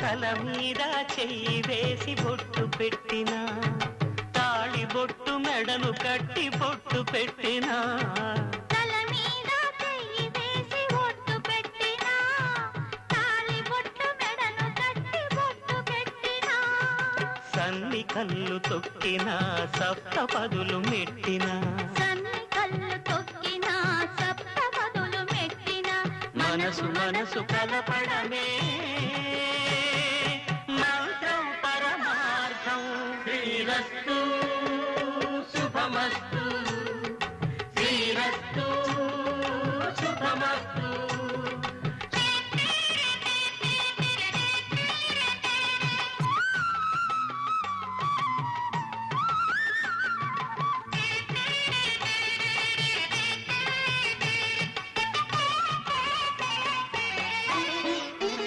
తల మీద చెయ్యి వేసి బొట్టు పెట్టినా తాళి బొట్టు మెడను కట్టి బొట్టు పెట్టినా తల మీద చెయ్యి వేసి బొట్టు పెట్టినా తాళి బొట్టు మెడను కట్టి బొట్టు పెట్టినా సన్ని కళ్ళు తొక్కినా సప్తపదులు మెట్టినా సన్ని కళ్ళు తొక్కినా సప్తపదులు మెట్టినా మనసు మనసు కలపడమే